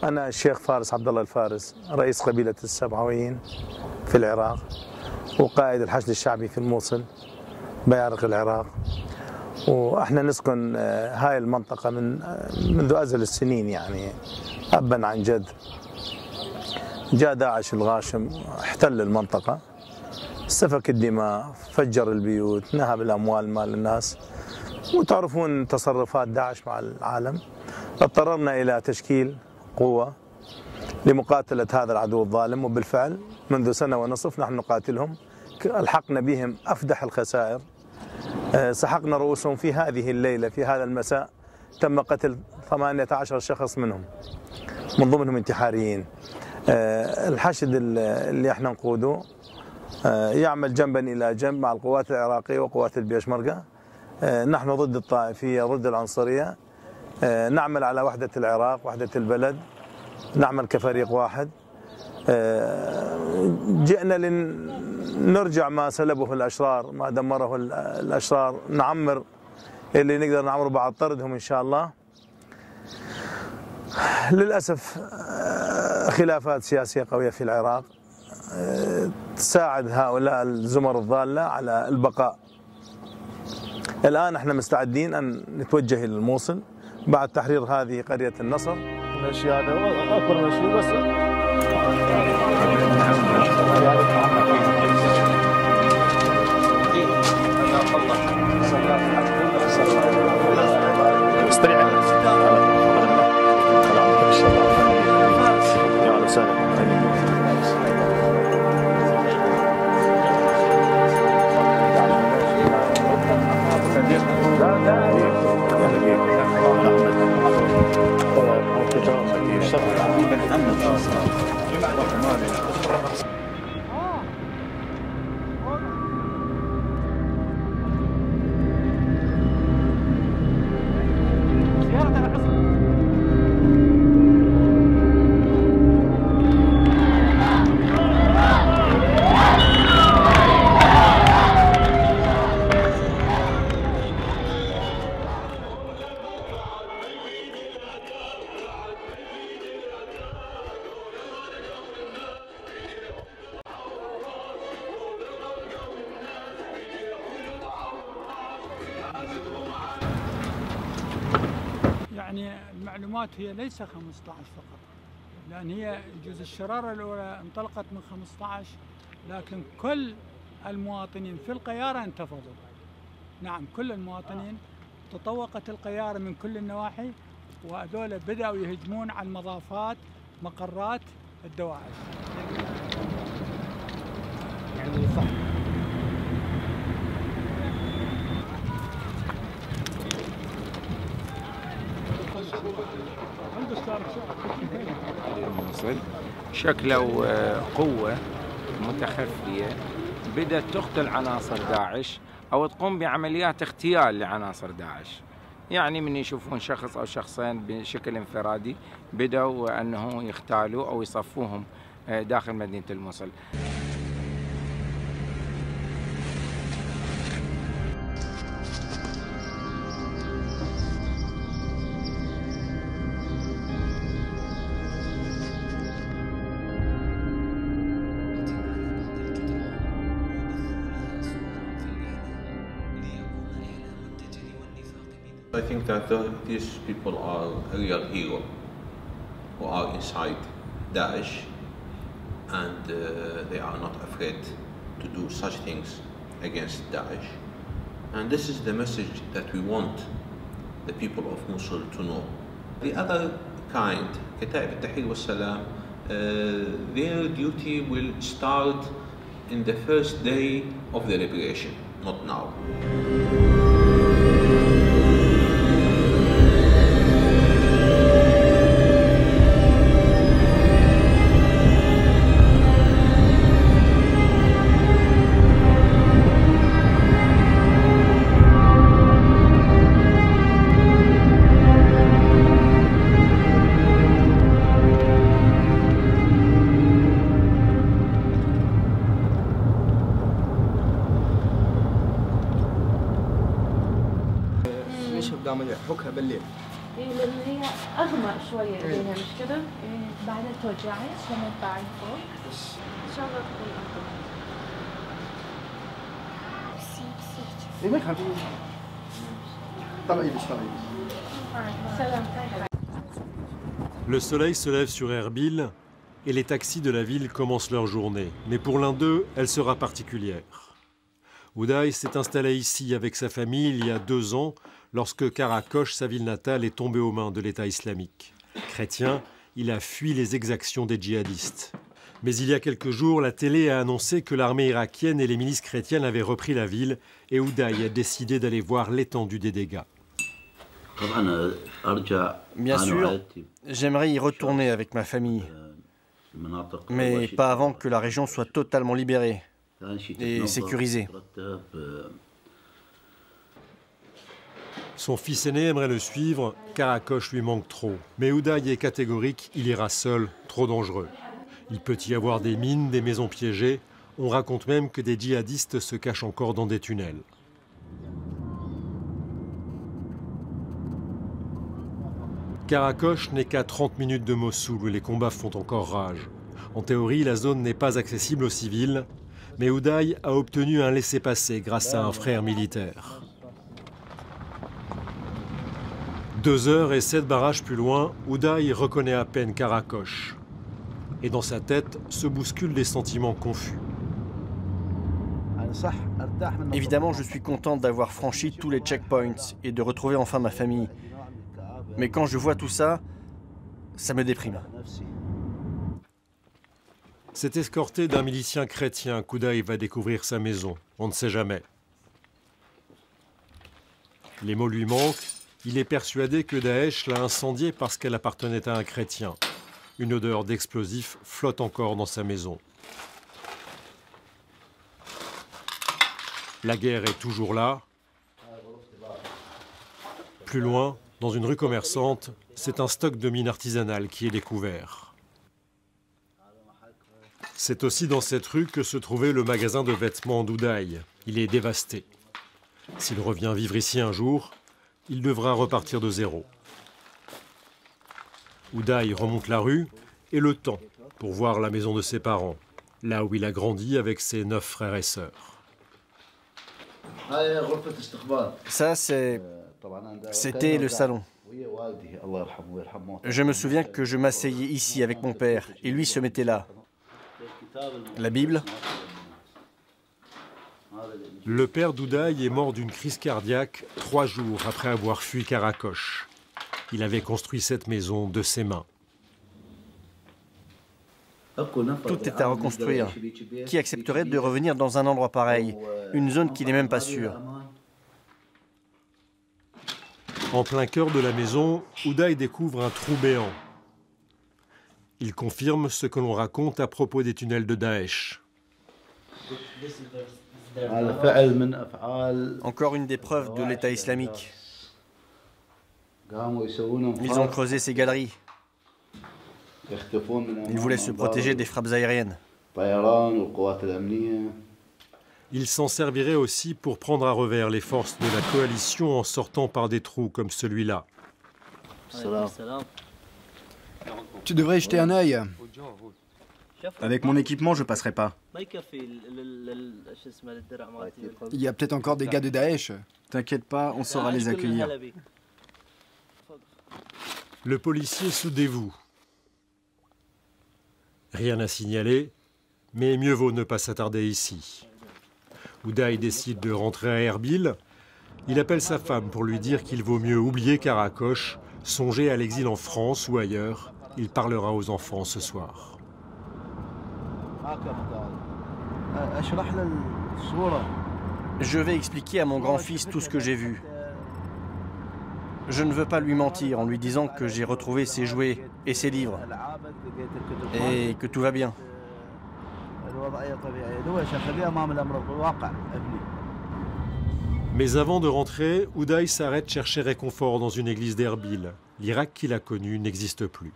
أنا الشيخ فارس عبد الله الفارس، رئيس قبيلة السبعويين في العراق، وقائد الحشد الشعبي في الموصل بيارق العراق. وإحنا نسكن هاي المنطقة منذ أزل السنين، يعني أبا عن جد. جاء داعش الغاشم احتل المنطقة، سفك الدماء، فجر البيوت، نهب الأموال مال الناس، وتعرفون تصرفات داعش مع العالم. اضطررنا إلى تشكيل قوة لمقاتلة هذا العدو الظالم، وبالفعل منذ سنة ونصف نحن نقاتلهم. ألحقنا بهم أفدح الخسائر، سحقنا رؤوسهم في هذه الليلة، في هذا المساء تم قتل 18 شخص منهم، من ضمنهم انتحاريين. الحشد اللي احنا نقوده يعمل جنبا إلى جنب مع القوات العراقية وقوات البيشمركة. نحن ضد الطائفية، ضد العنصرية، نعمل على وحدة العراق، وحدة البلد، نعمل كفريق واحد. جئنا لنرجع ما سلبه الأشرار، ما دمره الأشرار، نعمر اللي نقدر نعمره بعد طردهم إن شاء الله. للأسف خلافات سياسية قوية في العراق تساعد هؤلاء الزمر الضالة على البقاء. الآن احنا مستعدين أن نتوجه إلى الموصل بعد تحرير هذه قرية النصر. ماشي، هذا أكبر ماشي بس يعني المعلومات هي ليس 15 فقط، لأن هي يجوز الشرارة الأولى انطلقت من 15، لكن كل المواطنين في القيارة انتفضوا. نعم، كل المواطنين تطوقت القيارة من كل النواحي، وهذول بدأوا يهجمون على المضافات، مقرات الدواعش. يعني صح. الموصل شكلوا قوة متخفية بدأت تقتل عناصر داعش أو تقوم بعمليات اغتيال لعناصر داعش. يعني من يشوفون شخص أو شخصين بشكل انفرادي بدأوا أنه يختالوا أو يصفوهم داخل مدينة الموصل. I think that these people are a real hero who are inside Daesh, and they are not afraid to do such things against Daesh. And this is the message that we want the people of Mosul to know. The other kind, Kataib al-Tahrir wal-Salam, their duty will start in the first day of the liberation, not now. قام حكها بالليل إيه لأن هي أغمق شوية إيديها مش كده؟ إيه بعدين توجعك لما تبعي فوق إن شاء الله تكون أفضل. Le soleil se lève sur Erbil et les taxis de la ville commencent leur journée. Mais pour l'un d'eux, elle sera particulière. Uday s'est installé ici avec sa famille il y a 2 ans lorsque Karakosh, sa ville natale, est tombée aux mains de l'État islamique. Chrétien, il a fui les exactions des djihadistes. Mais il y a quelques jours, la télé a annoncé que l'armée irakienne et les milices chrétiennes avaient repris la ville et Uday a décidé d'aller voir l'étendue des dégâts. Bien sûr, j'aimerais y retourner avec ma famille, mais pas avant que la région soit totalement libérée et sécurisée. Son fils aîné aimerait le suivre, Karakosh lui manque trop. Mais Uday est catégorique, il ira seul, trop dangereux. Il peut y avoir des mines, des maisons piégées. On raconte même que des djihadistes se cachent encore dans des tunnels. Karakosh n'est qu'à 30 minutes de Mossoul où les combats font encore rage. En théorie, la zone n'est pas accessible aux civils, mais Uday a obtenu un laissez-passer grâce à un frère militaire. 2 heures et 7 barrages plus loin, Uday reconnaît à peine Karakosh. Et dans sa tête se bousculent des sentiments confus. Évidemment, je suis content d'avoir franchi tous les checkpoints et de retrouver enfin ma famille. Mais quand je vois tout ça, ça me déprime. C'est escorté d'un milicien chrétien qu'Uday va découvrir sa maison. On ne sait jamais. Les mots lui manquent. Il est persuadé que Daesh l'a incendiée parce qu'elle appartenait à un chrétien. Une odeur d'explosif flotte encore dans sa maison. La guerre est toujours là. Plus loin, dans une rue commerçante, c'est un stock de mines artisanales qui est découvert. C'est aussi dans cette rue que se trouvait le magasin de vêtements d'Uday. Il est dévasté. S'il revient vivre ici un jour, il devra repartir de zéro. Uday remonte la rue et le temps pour voir la maison de ses parents, là où il a grandi avec ses 9 frères et sœurs. Ça, c'était le salon. Je me souviens que je m'asseyais ici avec mon père et lui se mettait là. La Bible. Le père d'Uday est mort d'une crise cardiaque 3 jours après avoir fui Karakosh. Il avait construit cette maison de ses mains. Tout est à reconstruire. Qui accepterait de revenir dans un endroit pareil, une zone qui n'est même pas sûre? En plein cœur de la maison, Uday découvre un trou béant. Il confirme ce que l'on raconte à propos des tunnels de Daesh. Encore une des preuves de l'État islamique. Ils ont creusé ces galeries. Ils voulaient se protéger des frappes aériennes. Ils s'en serviraient aussi pour prendre à revers les forces de la coalition en sortant par des trous comme celui-là. Tu devrais y jeter un œil. Avec mon équipement, je passerai pas. Il y a peut-être encore des gars de Daesh. T'inquiète pas, on saura les accueillir. Le policier se dévoue. Rien à signaler, mais mieux vaut ne pas s'attarder ici. Uday décide de rentrer à Erbil. Il appelle sa femme pour lui dire qu'il vaut mieux oublier Karakosh, songer à l'exil en France ou ailleurs. Il parlera aux enfants ce soir. Je vais expliquer à mon grand-fils tout ce que j'ai vu. Je ne veux pas lui mentir en lui disant que j'ai retrouvé ses jouets et ses livres et que tout va bien. Mais avant de rentrer, Uday s'arrête chercher réconfort dans une église d'Erbil. L'Irak qu'il a connu n'existe plus.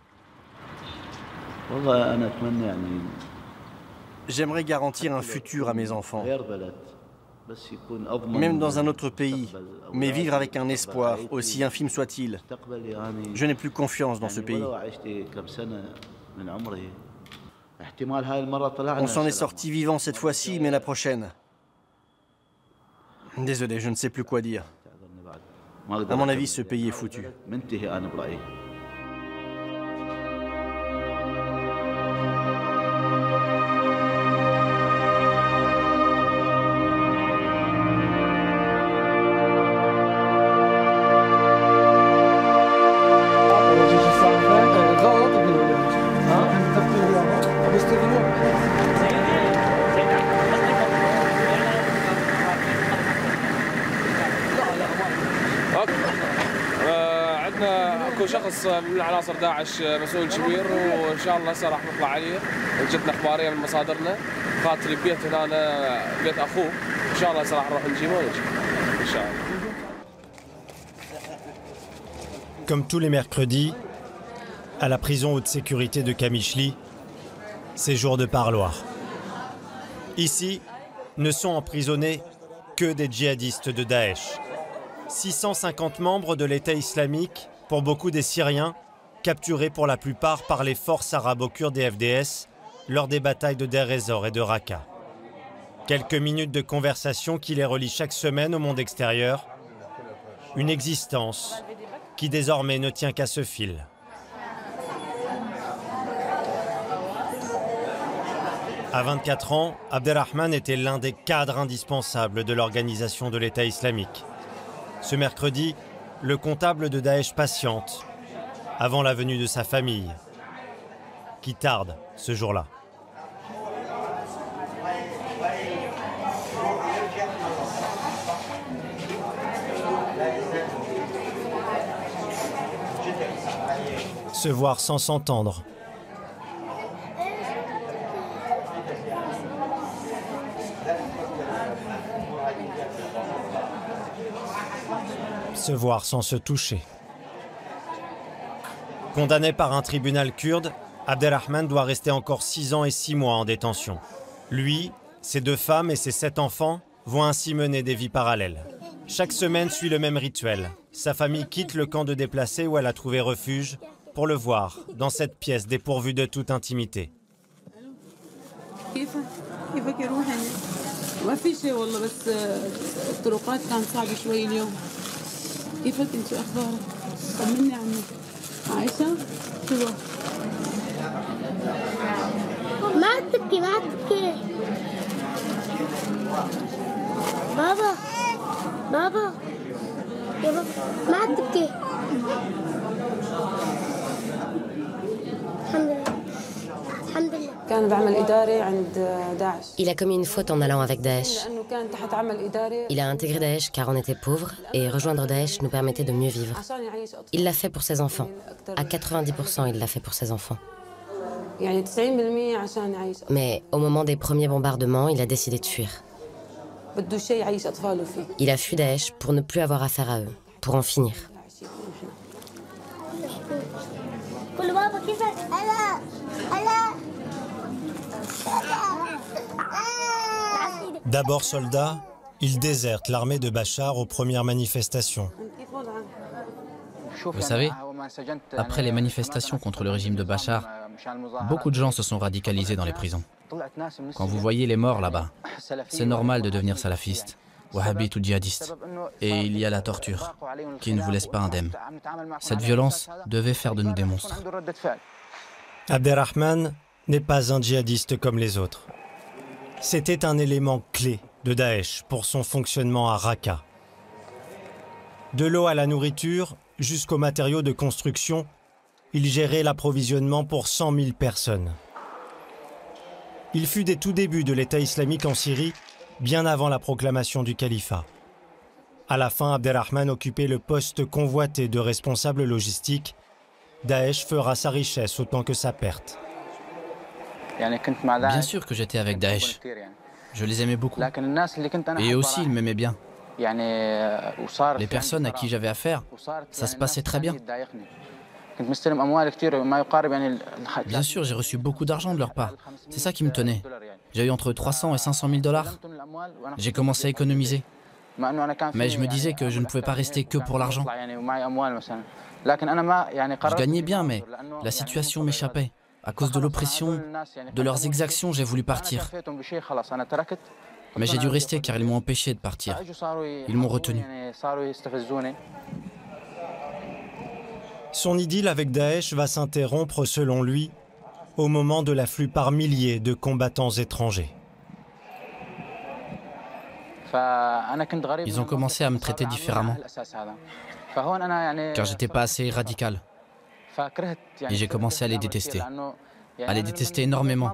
J'aimerais garantir un futur à mes enfants. même dans un autre pays, mais vivre avec un espoir, aussi infime soit-il. Je n'ai plus confiance dans ce pays. On s'en est sorti vivant cette fois-ci, mais la prochaine... Désolé, je ne sais plus quoi dire. À mon avis, ce pays est foutu. اكو شخص من عناصر داعش مسؤول كبير وان شاء الله هسه راح نطلع عليه. جتنا اخباريه من مصادرنا قاتل ببيت هنا بيت اخوه ان شاء الله هسه راح نروح نجيبه ونجي ان شاء الله. Comme tous les mercredis, à la prison haute sécurité de Qamishli, c'est jour de parloir. Ici, ne sont emprisonnés que des djihadistes de Daesh. 650 membres de l'État islamique, pour beaucoup des Syriens, capturés pour la plupart par les forces arabo-kurdes et FDS lors des batailles de Deir ez-Zor et de Raqqa. Quelques minutes de conversation qui les relient chaque semaine au monde extérieur. Une existence qui désormais ne tient qu'à ce fil. À 24 ans, Abderrahman était l'un des cadres indispensables de l'organisation de l'État islamique. Ce mercredi, le comptable de Daesh patiente avant la venue de sa famille, qui tarde ce jour-là. Se voir sans s'entendre. Se voir sans se toucher. Condamné par un tribunal kurde, Abderrahman doit rester encore 6 ans et 6 mois en détention. Lui, ses 2 femmes et ses 7 enfants vont ainsi mener des vies parallèles. Chaque semaine suit le même rituel. Sa famille quitte le camp de déplacés où elle a trouvé refuge pour le voir dans cette pièce dépourvue de toute intimité. Il a commis une faute en allant avec Daesh. Il a intégré Daesh car on était pauvres et rejoindre Daesh nous permettait de mieux vivre. Il l'a fait pour ses enfants. À 90%, il l'a fait pour ses enfants. Mais au moment des premiers bombardements, il a décidé de fuir. Il a fui Daesh pour ne plus avoir affaire à eux, pour en finir. D'abord soldat, il déserte l'armée de Bachar aux premières manifestations. Vous savez, après les manifestations contre le régime de Bachar, beaucoup de gens se sont radicalisés dans les prisons. Quand vous voyez les morts là-bas, c'est normal de devenir salafiste, wahhabite ou djihadiste. Et il y a la torture, qui ne vous laisse pas indemne. Cette violence devait faire de nous des monstres. Abderrahman n'est pas un djihadiste comme les autres. C'était un élément clé de Daesh pour son fonctionnement à Raqqa. De l'eau à la nourriture, jusqu'aux matériaux de construction, il gérait l'approvisionnement pour 100 000 personnes. Il fut des tout débuts de l'État islamique en Syrie, bien avant la proclamation du califat. À la fin, Abderrahman occupait le poste convoité de responsable logistique. Daesh fera sa richesse autant que sa perte. Bien sûr que j'étais avec Daesh. Je les aimais beaucoup. Et aussi, ils m'aimaient bien. Les personnes à qui j'avais affaire, ça se passait très bien. Bien sûr, j'ai reçu beaucoup d'argent de leur part. C'est ça qui me tenait. J'ai eu entre 300 et 500 000 $. J'ai commencé à économiser. Mais je me disais que je ne pouvais pas rester que pour l'argent. Je gagnais bien, mais la situation m'échappait. À cause de l'oppression, de leurs exactions, j'ai voulu partir. Mais j'ai dû rester car ils m'ont empêché de partir. Ils m'ont retenu. Son idylle avec Daesh va s'interrompre, selon lui, au moment de l'afflux par milliers de combattants étrangers. Ils ont commencé à me traiter différemment, car j'étais pas assez radical. Et j'ai commencé à les détester énormément.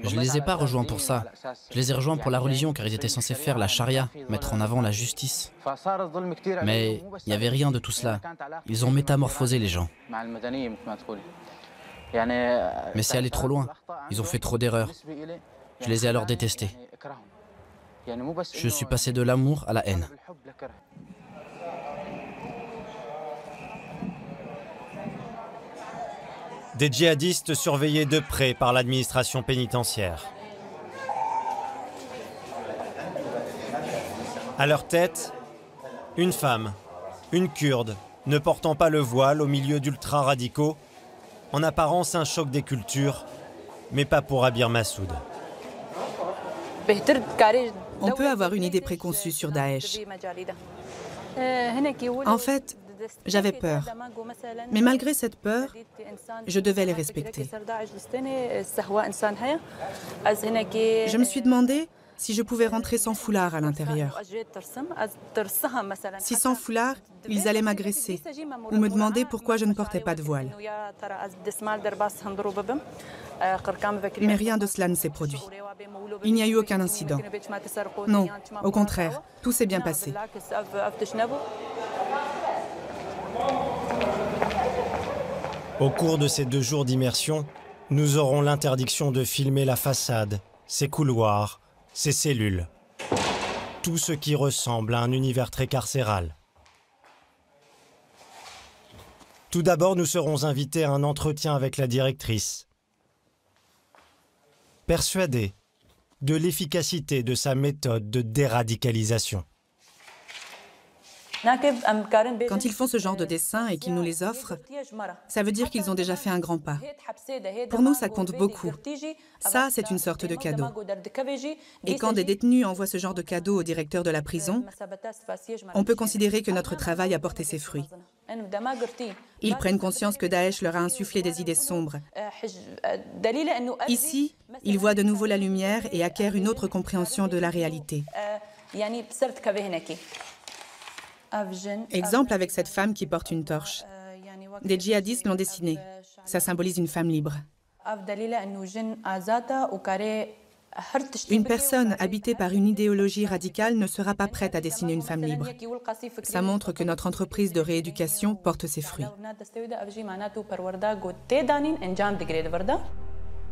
Je ne les ai pas rejoints pour ça. Je les ai rejoints pour la religion, car ils étaient censés faire la charia, mettre en avant la justice. Mais il n'y avait rien de tout cela. Ils ont métamorphosé les gens. Mais c'est allé trop loin. Ils ont fait trop d'erreurs. Je les ai alors détestés. Je suis passé de l'amour à la haine. Des djihadistes surveillés de près par l'administration pénitentiaire. À leur tête, une femme, une Kurde, ne portant pas le voile au milieu d'ultra-radicaux, en apparence un choc des cultures, mais pas pour Abir Massoud. On peut avoir une idée préconçue sur Daesh. En fait, j'avais peur. Mais malgré cette peur, je devais les respecter. Je me suis demandé si je pouvais rentrer sans foulard à l'intérieur. Si sans foulard, ils allaient m'agresser ou me demander pourquoi je ne portais pas de voile. Mais rien de cela ne s'est produit. Il n'y a eu aucun incident. Non, au contraire, tout s'est bien passé. Au cours de ces 2 jours d'immersion, nous aurons l'interdiction de filmer la façade, ses couloirs, ses cellules. Tout ce qui ressemble à un univers très carcéral. Tout d'abord, nous serons invités à un entretien avec la directrice. Persuadés de l'efficacité de sa méthode de déradicalisation. Quand ils font ce genre de dessins et qu'ils nous les offrent, ça veut dire qu'ils ont déjà fait un grand pas. Pour nous, ça compte beaucoup. Ça, c'est une sorte de cadeau. Et quand des détenus envoient ce genre de cadeau au directeur de la prison, on peut considérer que notre travail a porté ses fruits. Ils prennent conscience que Daesh leur a insufflé des idées sombres. Ici, ils voient de nouveau la lumière et acquièrent une autre compréhension de la réalité. Exemple avec cette femme qui porte une torche. Des djihadistes l'ont dessinée. Ça symbolise une femme libre. Une personne habitée par une idéologie radicale ne sera pas prête à dessiner une femme libre. Ça montre que notre entreprise de rééducation porte ses fruits.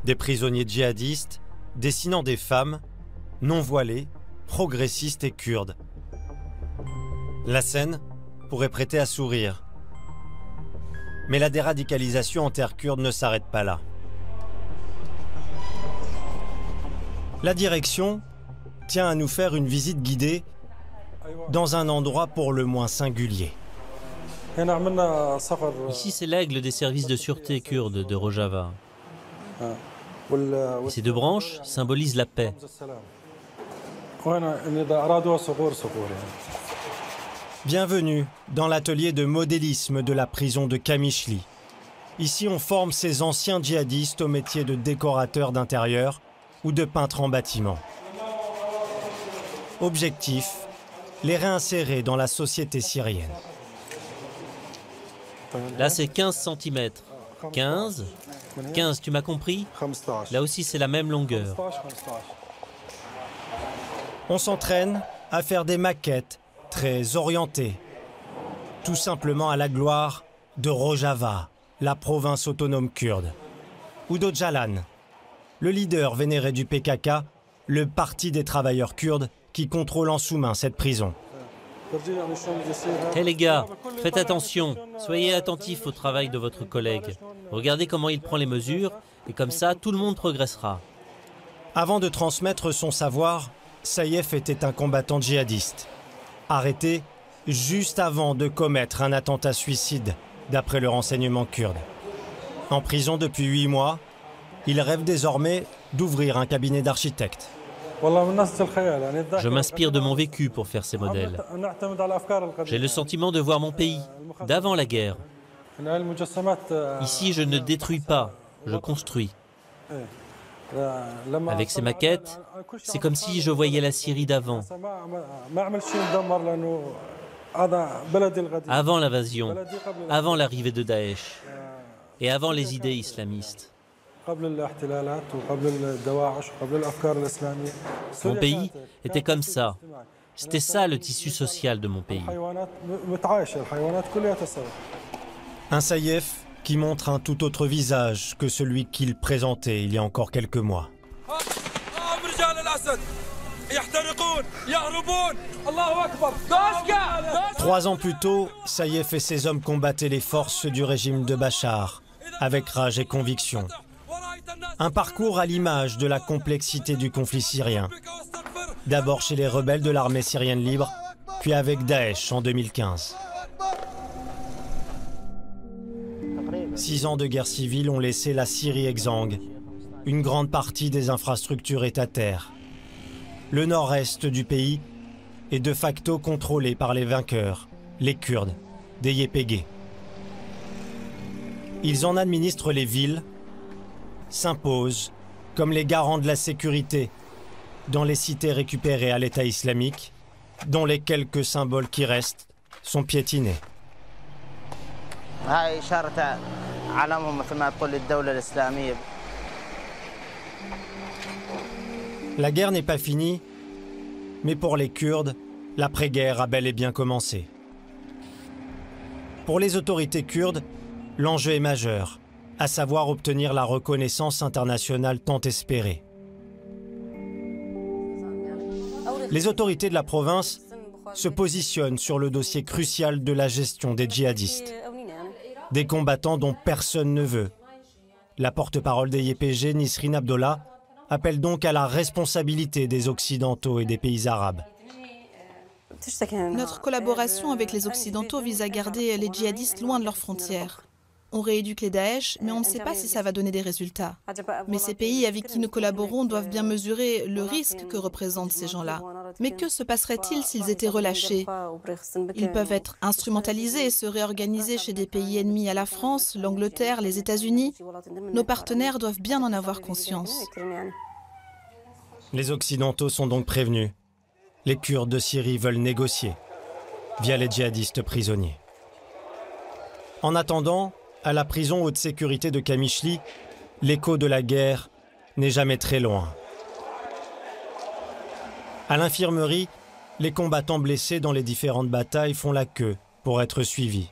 Des prisonniers djihadistes dessinant des femmes non voilées, progressistes et kurdes. La scène pourrait prêter à sourire. Mais la déradicalisation en terre kurde ne s'arrête pas là. La direction tient à nous faire une visite guidée dans un endroit pour le moins singulier. Ici, c'est l'aigle des services de sûreté kurdes de Rojava. Et ces 2 branches symbolisent la paix. Bienvenue dans l'atelier de modélisme de la prison de Qamishli. Ici, on forme ces anciens djihadistes au métier de décorateur d'intérieur ou de peintre en bâtiment. Objectif, les réinsérer dans la société syrienne. Là, c'est 15 cm. 15, tu m'as compris? Là aussi, c'est la même longueur. On s'entraîne à faire des maquettes très orientées, tout simplement à la gloire de Rojava, la province autonome kurde, ou d'Öcalan, le leader vénéré du PKK, le parti des travailleurs kurdes qui contrôle en sous-main cette prison. Hé les gars, faites attention, soyez attentifs au travail de votre collègue. Regardez comment il prend les mesures, et comme ça, tout le monde progressera. Avant de transmettre son savoir, Saïef était un combattant djihadiste, arrêté juste avant de commettre un attentat suicide, d'après le renseignement kurde. En prison depuis 8 mois, il rêve désormais d'ouvrir un cabinet d'architecte. Je m'inspire de mon vécu pour faire ces modèles. J'ai le sentiment de voir mon pays, d'avant la guerre. Ici, je ne détruis pas, je construis. Avec ces maquettes, c'est comme si je voyais la Syrie d'avant. Avant l'invasion, avant l'arrivée de Daesh et avant les idées islamistes. Mon pays était comme ça. C'était ça le tissu social de mon pays. Un Saïef qui montre un tout autre visage que celui qu'il présentait il y a encore quelques mois. 3 ans plus tôt, Saïef et ses hommes combattaient les forces du régime de Bachar, avec rage et conviction. Un parcours à l'image de la complexité du conflit syrien. D'abord chez les rebelles de l'armée syrienne libre, puis avec Daesh en 2015. 6 ans de guerre civile ont laissé la Syrie exsangue. Une grande partie des infrastructures est à terre. Le nord-est du pays est de facto contrôlé par les vainqueurs, les Kurdes, des YPG. Ils en administrent les villes, s'imposent comme les garants de la sécurité dans les cités récupérées à l'État islamique, dont les quelques symboles qui restent sont piétinés. La guerre n'est pas finie, mais pour les Kurdes, l'après-guerre a bel et bien commencé. Pour les autorités kurdes, l'enjeu est majeur, à savoir obtenir la reconnaissance internationale tant espérée. Les autorités de la province se positionnent sur le dossier crucial de la gestion des djihadistes, des combattants dont personne ne veut. La porte-parole des YPG, Nisrine Abdollah, appelle donc à la responsabilité des Occidentaux et des pays arabes. Notre collaboration avec les Occidentaux vise à garder les djihadistes loin de leurs frontières. On rééduque les Daesh, mais on ne sait pas si ça va donner des résultats. Mais ces pays avec qui nous collaborons doivent bien mesurer le risque que représentent ces gens-là. Mais que se passerait-il s'ils étaient relâchés? Ils peuvent être instrumentalisés et se réorganiser chez des pays ennemis à la France, l'Angleterre, les États-Unis. Nos partenaires doivent bien en avoir conscience. Les Occidentaux sont donc prévenus. Les Kurdes de Syrie veulent négocier via les djihadistes prisonniers. En attendant, à la prison haute sécurité de Kamishli, l'écho de la guerre n'est jamais très loin. À l'infirmerie, les combattants blessés dans les différentes batailles font la queue pour être suivis.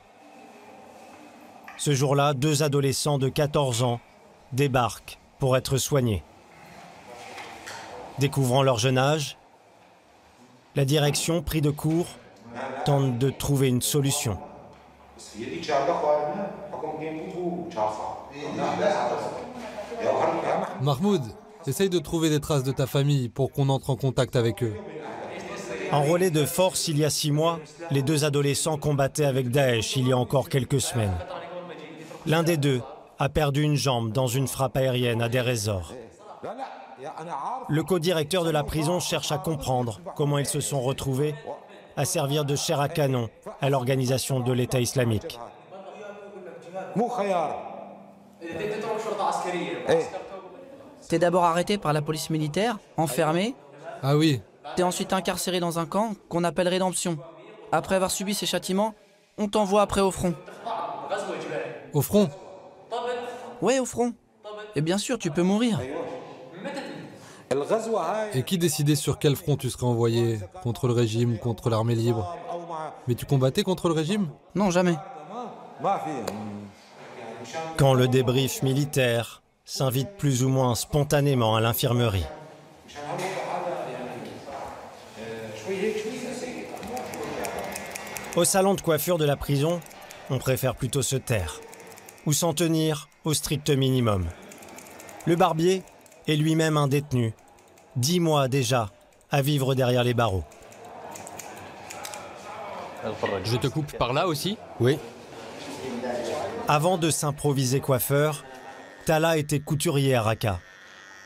Ce jour-là, 2 adolescents de 14 ans débarquent pour être soignés. Découvrant leur jeune âge, la direction, pris de court, tente de trouver une solution. Mahmoud, essaye de trouver des traces de ta famille pour qu'on entre en contact avec eux. Enrôlés de force il y a 6 mois, les 2 adolescents combattaient avec Daesh il y a encore quelques semaines. L'un des 2 a perdu une jambe dans une frappe aérienne à Deir ez-Zor. Le co-directeur de la prison cherche à comprendre comment ils se sont retrouvés à servir de chair à canon à l'organisation de l'État islamique. T'es d'abord arrêté par la police militaire, enfermé. Ah oui. T'es ensuite incarcéré dans un camp qu'on appelle Rédemption. Après avoir subi ces châtiments, on t'envoie après au front. Au front? Ouais, au front. Et bien sûr, tu peux mourir. Et qui décidait sur quel front tu serais envoyé? Contre le régime, contre l'armée libre? Mais tu combattais contre le régime? Non, jamais. Quand le débrief militaire s'invite plus ou moins spontanément à l'infirmerie. Au salon de coiffure de la prison, on préfère plutôt se taire ou s'en tenir au strict minimum. Le barbier est lui-même un détenu, 10 mois déjà à vivre derrière les barreaux. Je te coupe par là aussi? Oui. Avant de s'improviser coiffeur, Tala était couturier à Raqqa.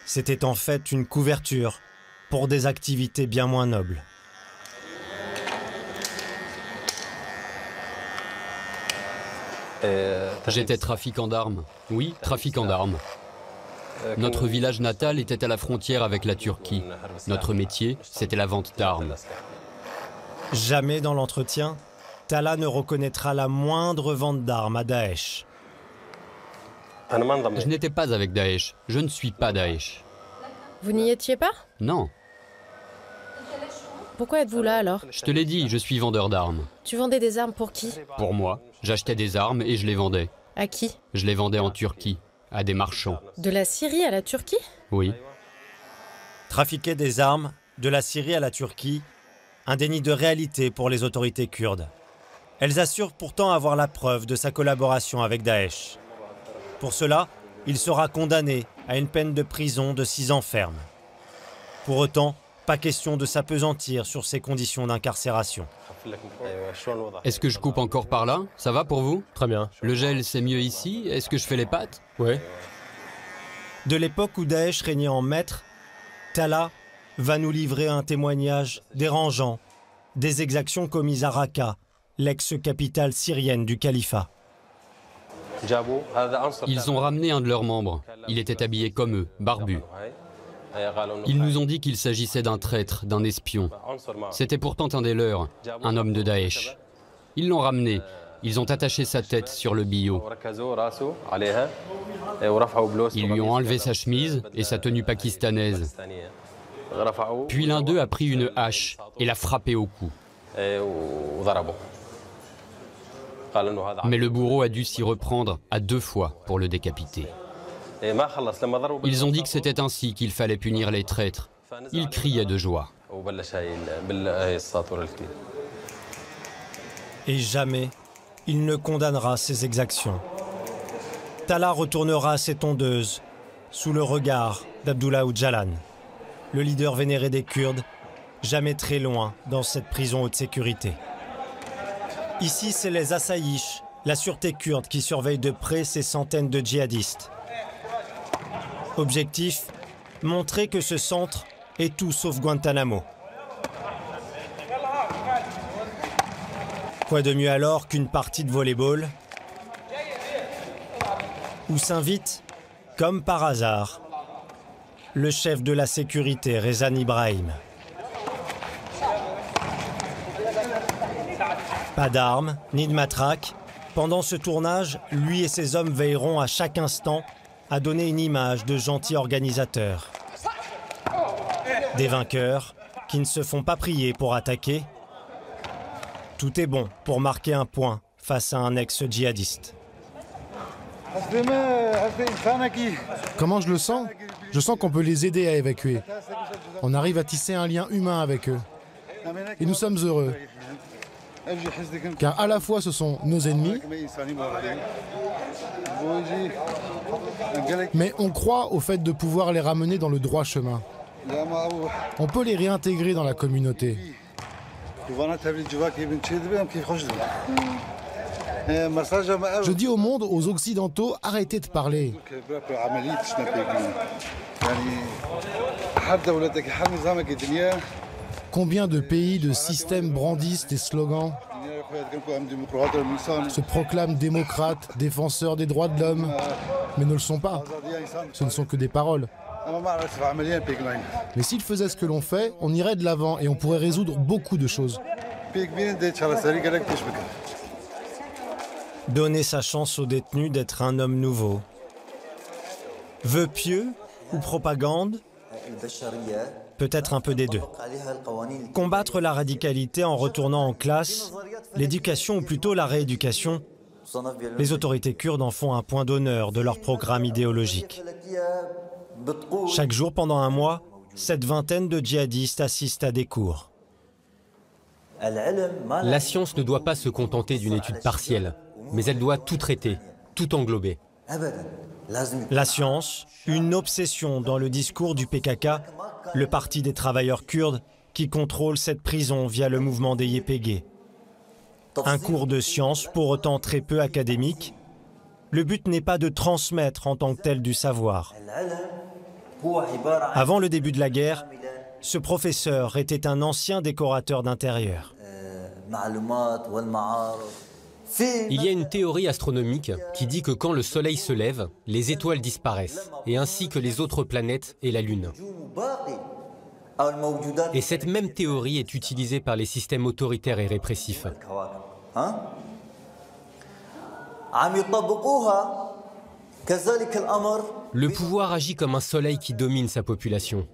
C'était en fait une couverture pour des activités bien moins nobles. J'étais trafiquant d'armes. Oui, trafiquant d'armes. Notre village natal était à la frontière avec la Turquie. Notre métier, c'était la vente d'armes. Jamais dans l'entretien, Tala ne reconnaîtra la moindre vente d'armes à Daesh. Je n'étais pas avec Daesh. Je ne suis pas Daesh. Vous n'y étiez pas? Non. Pourquoi êtes-vous là alors? Je te l'ai dit, je suis vendeur d'armes. Tu vendais des armes pour qui? Pour moi, j'achetais des armes et je les vendais. À qui? Je les vendais en Turquie, à des marchands. De la Syrie à la Turquie? Oui. Trafiquer des armes de la Syrie à la Turquie, un déni de réalité pour les autorités kurdes. Elles assurent pourtant avoir la preuve de sa collaboration avec Daesh. Pour cela, il sera condamné à une peine de prison de 6 ans ferme. Pour autant, pas question de s'appesantir sur ses conditions d'incarcération. Est-ce que je coupe encore par là? Ça va pour vous? Très bien. Le gel, c'est mieux ici? Est-ce que je fais les pattes? Oui. De l'époque où Daesh régnait en maître, Tala va nous livrer un témoignage dérangeant des exactions commises à Raqqa, l'ex-capitale syrienne du califat. Ils ont ramené un de leurs membres. Il était habillé comme eux, barbu. Ils nous ont dit qu'il s'agissait d'un traître, d'un espion. C'était pourtant un des leurs, un homme de Daesh. Ils l'ont ramené. Ils ont attaché sa tête sur le billot. Ils lui ont enlevé sa chemise et sa tenue pakistanaise. Puis l'un d'eux a pris une hache et l'a frappé au cou. Mais le bourreau a dû s'y reprendre à 2 fois pour le décapiter. Ils ont dit que c'était ainsi qu'il fallait punir les traîtres. Ils criaient de joie. Et jamais il ne condamnera ces exactions. Tala retournera ses tondeuses sous le regard d'Abdullah Öcalan, le leader vénéré des Kurdes, jamais très loin dans cette prison haute sécurité. Ici, c'est les Assaïch, la sûreté kurde, qui surveille de près ces centaines de djihadistes. Objectif, montrer que ce centre est tout sauf Guantanamo. Quoi de mieux alors qu'une partie de volley-ball où s'invite, comme par hasard, le chef de la sécurité, Rezan Ibrahim. Pas d'armes, ni de matraque. Pendant ce tournage, lui et ses hommes veilleront à chaque instant à donner une image de gentils organisateurs. Des vainqueurs qui ne se font pas prier pour attaquer. Tout est bon pour marquer un point face à un ex-djihadiste. Comment je le sens? Je sens qu'on peut les aider à évacuer. On arrive à tisser un lien humain avec eux. Et nous sommes heureux. Car à la fois ce sont nos ennemis, mais on croit au fait de pouvoir les ramener dans le droit chemin. On peut les réintégrer dans la communauté. Je dis au monde, aux Occidentaux, arrêtez de parler. Combien de pays, de systèmes brandissent des slogans, se proclament démocrates, défenseurs des droits de l'homme, mais ne le sont pas. Ce ne sont que des paroles. Mais s'ils faisaient ce que l'on fait, on irait de l'avant et on pourrait résoudre beaucoup de choses. Donner sa chance aux détenus d'être un homme nouveau. Vœu pieux ou propagande? Peut-être un peu des deux. Combattre la radicalité en retournant en classe, l'éducation ou plutôt la rééducation, les autorités kurdes en font un point d'honneur de leur programme idéologique. Chaque jour pendant un mois, cette vingtaine de djihadistes assistent à des cours. La science ne doit pas se contenter d'une étude partielle, mais elle doit tout traiter, tout englober. La science, une obsession dans le discours du PKK, le Parti des travailleurs kurdes, qui contrôle cette prison via le mouvement des YPG. Un cours de science, pour autant très peu académique. Le but n'est pas de transmettre en tant que tel du savoir. Avant le début de la guerre, ce professeur était un ancien décorateur d'intérieur. Il y a une théorie astronomique qui dit que quand le Soleil se lève, les étoiles disparaissent, et ainsi que les autres planètes et la Lune. Et cette même théorie est utilisée par les systèmes autoritaires et répressifs. Le pouvoir agit comme un soleil qui domine sa population.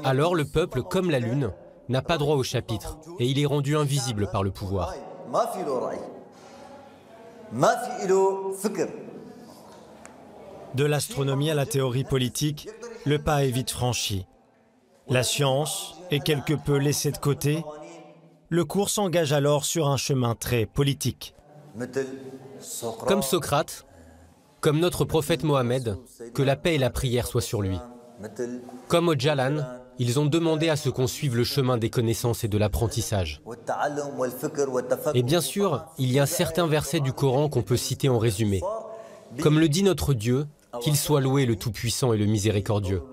Alors le peuple, comme la Lune, n'a pas droit au chapitre, et il est rendu invisible par le pouvoir. De l'astronomie à la théorie politique, le pas est vite franchi. La science est quelque peu laissée de côté. Le cours s'engage alors sur un chemin très politique. Comme Socrate, comme notre prophète Mohammed, que la paix et la prière soient sur lui. Comme Öcalan, ils ont demandé à ce qu'on suive le chemin des connaissances et de l'apprentissage. Et bien sûr, il y a certains versets du Coran qu'on peut citer en résumé. Comme le dit notre Dieu, qu'il soit loué le Tout-Puissant et le Miséricordieux.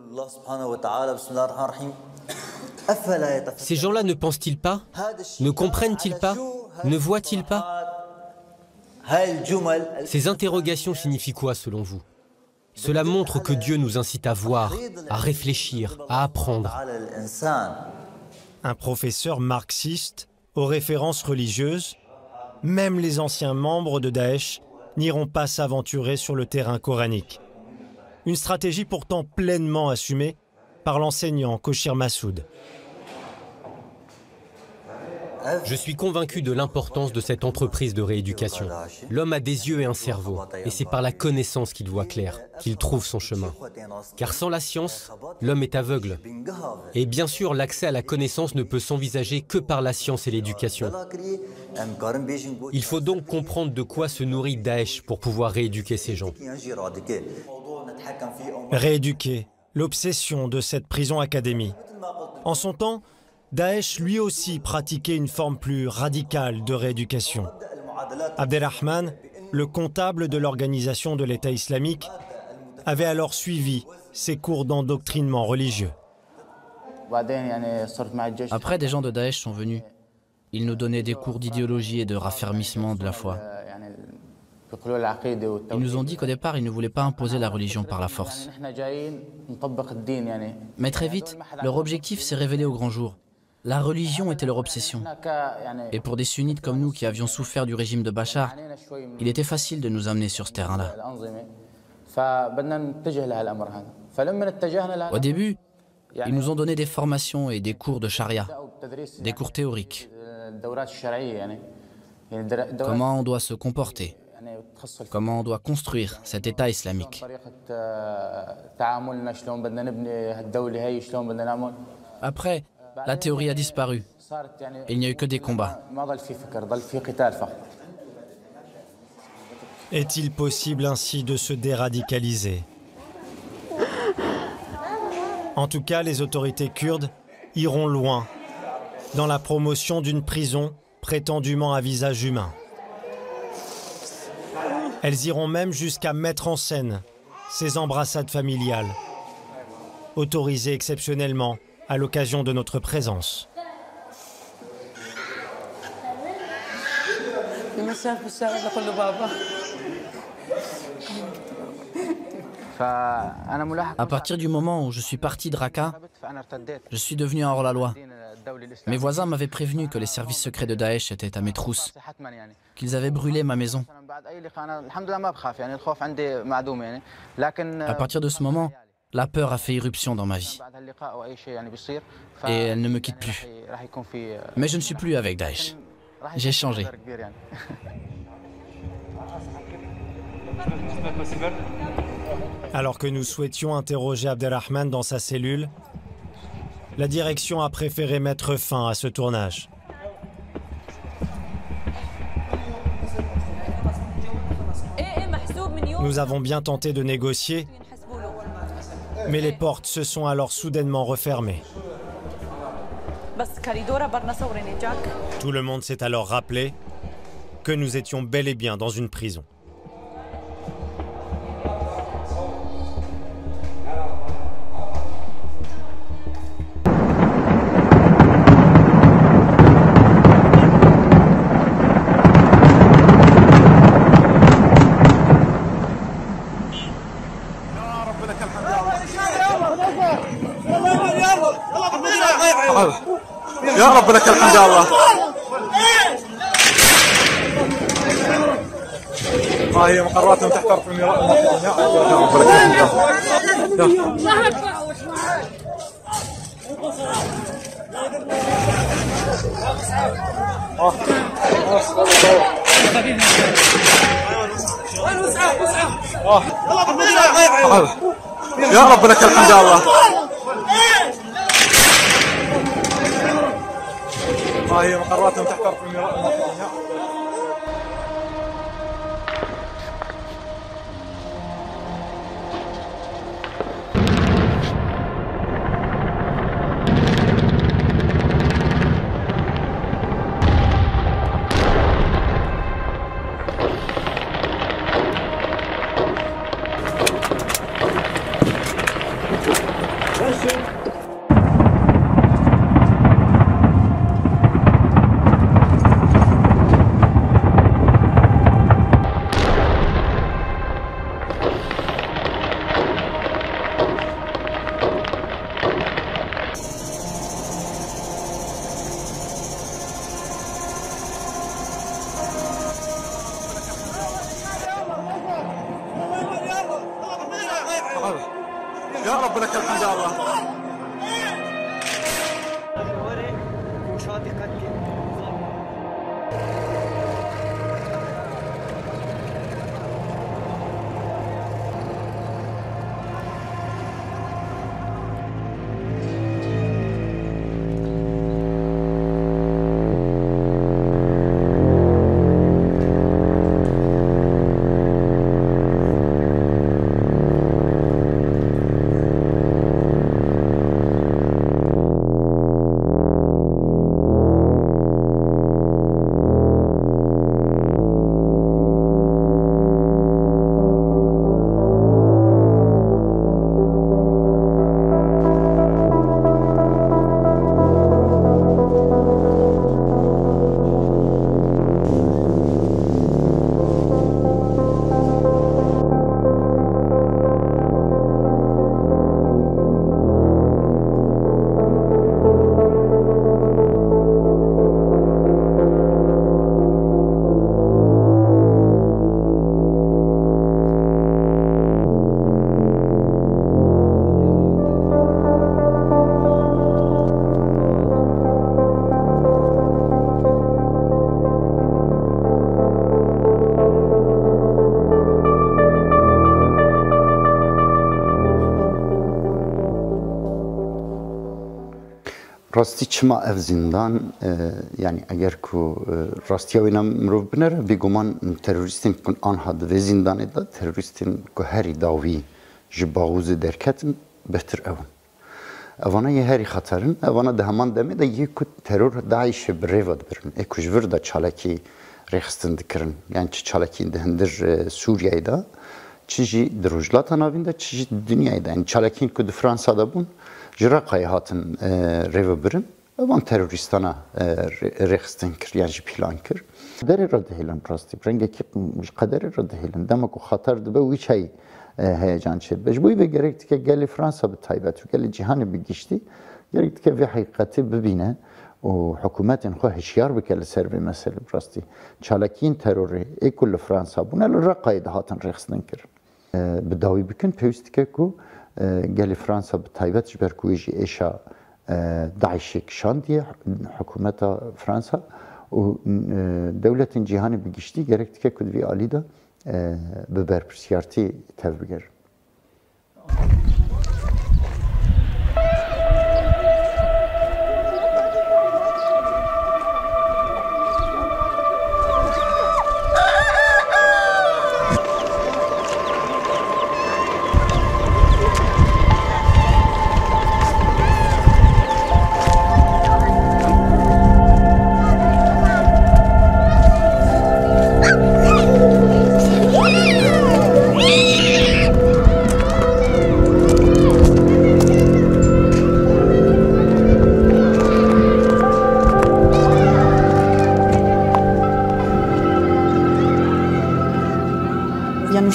Ces gens-là ne pensent-ils pas? Ne comprennent-ils pas? Ne voient-ils pas? Ces interrogations signifient quoi selon vous? Cela montre que Dieu nous incite à voir, à réfléchir, à apprendre. Un professeur marxiste aux références religieuses, même les anciens membres de Daesh n'iront pas s'aventurer sur le terrain coranique. Une stratégie pourtant pleinement assumée par l'enseignant Koshir Massoud. Je suis convaincu de l'importance de cette entreprise de rééducation. L'homme a des yeux et un cerveau, et c'est par la connaissance qu'il voit clair, qu'il trouve son chemin. Car sans la science, l'homme est aveugle. Et bien sûr, l'accès à la connaissance ne peut s'envisager que par la science et l'éducation. Il faut donc comprendre de quoi se nourrit Daesh pour pouvoir rééduquer ces gens. Rééduquer, l'obsession de cette prison académie. En son temps, Daesh lui aussi pratiquait une forme plus radicale de rééducation. Abdelrahman, le comptable de l'organisation de l'État islamique, avait alors suivi ces cours d'endoctrinement religieux. Après, des gens de Daesh sont venus. Ils nous donnaient des cours d'idéologie et de raffermissement de la foi. Ils nous ont dit qu'au départ, ils ne voulaient pas imposer la religion par la force. Mais très vite, leur objectif s'est révélé au grand jour. La religion était leur obsession. Et pour des sunnites comme nous qui avions souffert du régime de Bachar, il était facile de nous amener sur ce terrain-là. Au début, ils nous ont donné des formations et des cours de charia, des cours théoriques. Comment on doit se comporter, comment on doit construire cet État islamique. Après, la théorie a disparu. Il n'y a eu que des combats. Est-il possible ainsi de se déradicaliser? En tout cas, les autorités kurdes iront loin dans la promotion d'une prison prétendument à visage humain. Elles iront même jusqu'à mettre en scène ces embrassades familiales, autorisées exceptionnellement à l'occasion de notre présence. À partir du moment où je suis parti de Raqqa, je suis devenu un hors-la-loi. Mes voisins m'avaient prévenu que les services secrets de Daesh étaient à mes trousses, qu'ils avaient brûlé ma maison. À partir de ce moment, la peur a fait irruption dans ma vie. Et elle ne me quitte plus. Mais je ne suis plus avec Daesh. J'ai changé. Alors que nous souhaitions interroger Abdelrahman dans sa cellule, La direction a préféré mettre fin à ce tournage. Nous avons bien tenté de négocier, mais les portes se sont alors soudainement refermées. Tout le monde s'est alors rappelé que nous étions bel et bien dans une prison. يا رب لك الحمد يا الله. ها هي مقراتهم تحت طرف المياه. يا رب لك الحمد يا الله. يا رب لك الحمد يا الله. ها هي مقراتهم تحت طرف المياه. يا رب لك الحمد يا الله. راستی چما اف زندان یعنی اگر کو راستی اوینا مرو بنره بیگمان تروریستین کن آنها دو زندان دا تروریستین کو هری داوی جباوز درکتن بهتر اون اوانا یه هری خطرن اوانا ده همان دمه دا یه کو ترور داعش بریود برن اکوش وردا چالکی رخستن دکرن یعنی چه چالکی دهندر سوریای دا چیجی دروجلات ناوین دا چیجی دنیای دا یعنی چالکی کو دو فرانسا دا بون جراقای هاتن ریو برن وان تروریستانا رخستن کر یعنی پیلان کر قدر رده هیلن راستی برنگه که قدر رده هیلن دمکو خطر دبه ویچ هی هیجان شد بجبوی و گرکتی که گلی فرانسا به تایبت و گلی جهان بگیشتی گرکتی که وی حقیقتی ببینه و حکومت خو هشیار بکل سر به مسئله براستی چالکین تروری ای کل فرانسا بونه لرقای ده هاتن رخستن کر بداوی بکن پیوستی که کو گلی فرانسا به تایبت جبر کویجی ایشا داعشی کشاندی حکومت فرانسا و دولت جهانی بگیشتی گرکتی که کدوی آلی دا به برپرسیارتی تبگر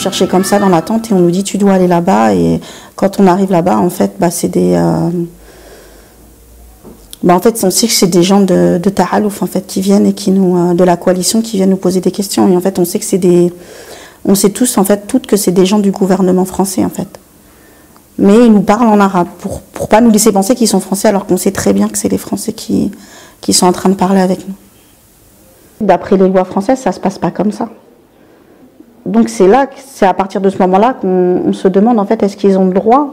chercher comme ça dans la tente et on nous dit tu dois aller là-bas. Et quand on arrive là-bas, en fait, c'est des... en fait, on sait que c'est des gens de Tahalouf, en fait, qui viennent et qui nous... de la coalition, qui viennent nous poser des questions. Et en fait, on sait que c'est des... On sait tous, en fait, toutes que c'est des gens du gouvernement français, en fait. Mais ils nous parlent en arabe, pour pas nous laisser penser qu'ils sont français, alors qu'on sait très bien que c'est les Français qui sont en train de parler avec nous. D'après les lois françaises, ça se passe pas comme ça. Donc c'est à partir de ce moment-là qu'on se demande, en fait, est-ce qu'ils ont le droit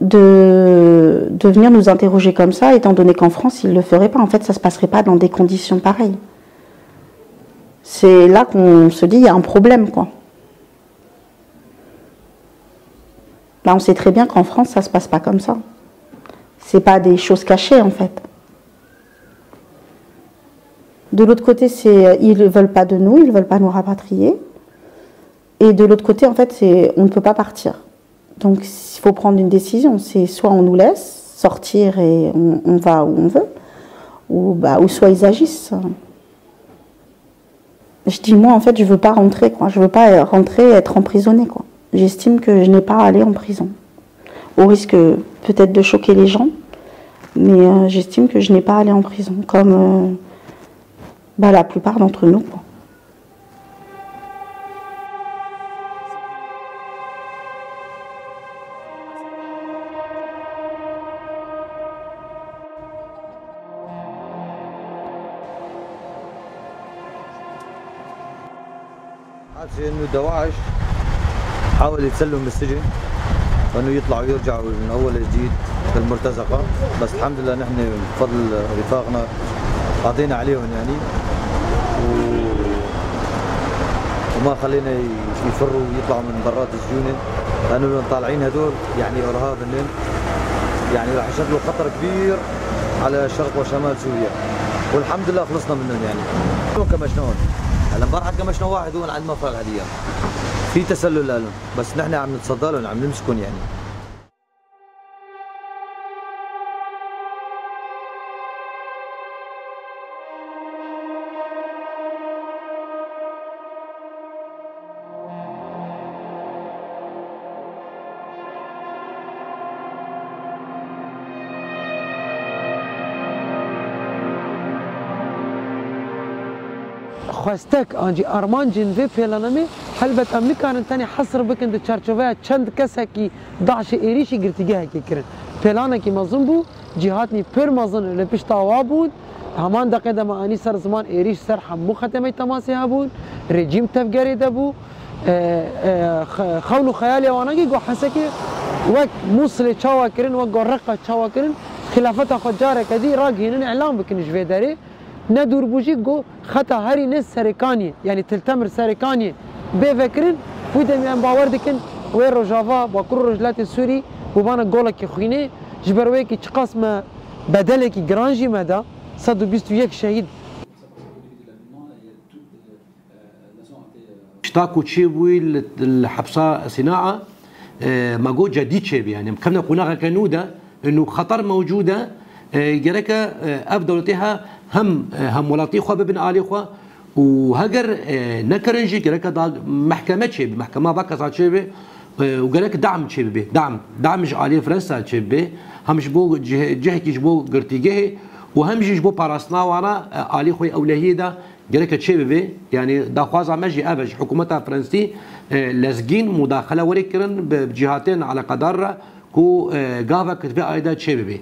de venir nous interroger comme ça, étant donné qu'en France, ils ne le feraient pas. En fait, ça ne se passerait pas dans des conditions pareilles. C'est là qu'on se dit, il y a un problème, quoi. Là, on sait très bien qu'en France, ça ne se passe pas comme ça. C'est pas des choses cachées, en fait. De l'autre côté, ils ne veulent pas de nous, ils ne veulent pas nous rapatrier. Et de l'autre côté, en fait, on ne peut pas partir. Donc, il faut prendre une décision. C'est soit on nous laisse sortir et on va où on veut, ou soit ils agissent. Je dis, moi, en fait, je ne veux pas rentrer, quoi. Je ne veux pas rentrer et être emprisonnée, quoi. J'estime que je n'ai pas à aller en prison. Au risque peut-être de choquer les gens, mais j'estime que je n'ai pas à aller en prison, comme la plupart d'entre nous, quoi. انه دواعش حاول يتسلوا من السجن وانه يطلعوا ويرجعوا من اول جديد في المرتزقه، بس الحمد لله نحن بفضل رفاقنا قضينا عليهم يعني وما خلينا يفروا ويطلعوا من برات السجون، لانه اللي طالعين هدول يعني ارهاب هن، يعني راح يشكلوا خطر كبير على شرق وشمال سوريا، والحمد لله خلصنا منهم يعني. كمشناهم هلا امبارح كمشنا واحد هون عند مفرق عليا في تسلل لهم، بس نحن عم نتصدى لهم عم نمسكهم يعني. خواستک آنجی آرمان جنوی پیلانمی حلبت امریکان تانی حصر بکن در چارچوبه چند کسی که داعش ایریشی گرتیگه کی کرن پیلانه کی مزن بو جهات نی پر مزن لپیش تاوا بود همان دقیقه ما آنی سر زمان ایریش سر همو ختمه تماسی ها بود رژیم تفگری ده بو خول و خیالی وانگی گو حسکی وک موصل چاوا کرن وک رقه چاوا کرن خلافت خود جاره کدی راگینن اعلام بکنش وی داره ندور بوجی گو خطا هری نس سرکانی یعنی تلتمر سرکانی بفکرن بوده میان باور دکن و روجاوا با کل رجلات سوری و بانا گولا کی خوینه جبروی کی چقاسم بدله کی گرانجی مدا 121 شهید اشتاكوا تشيبوي الحبسة صناعة مجهود جديد شيبي يعني كنا قلنا كنودة انه خطر موجودة جرك افضلتها هم ولاطي خو ببن علي خو وهجر نكرنجي جرك محكمة شيبي محكمة باكا شيبي وجرك دعم شيبي دعم عليه فرنسا شيبي همش بو جهه كيجبو قرتيجه وهمش جبو باراسنا ورا علي خو اولهيدا جرك تشيبي يعني داخواز ماجي ابج حكومتها فرنسي لازقين مداخله وريكرن بجهاتين على قدر كو جافا كتبه ايدا تشيبي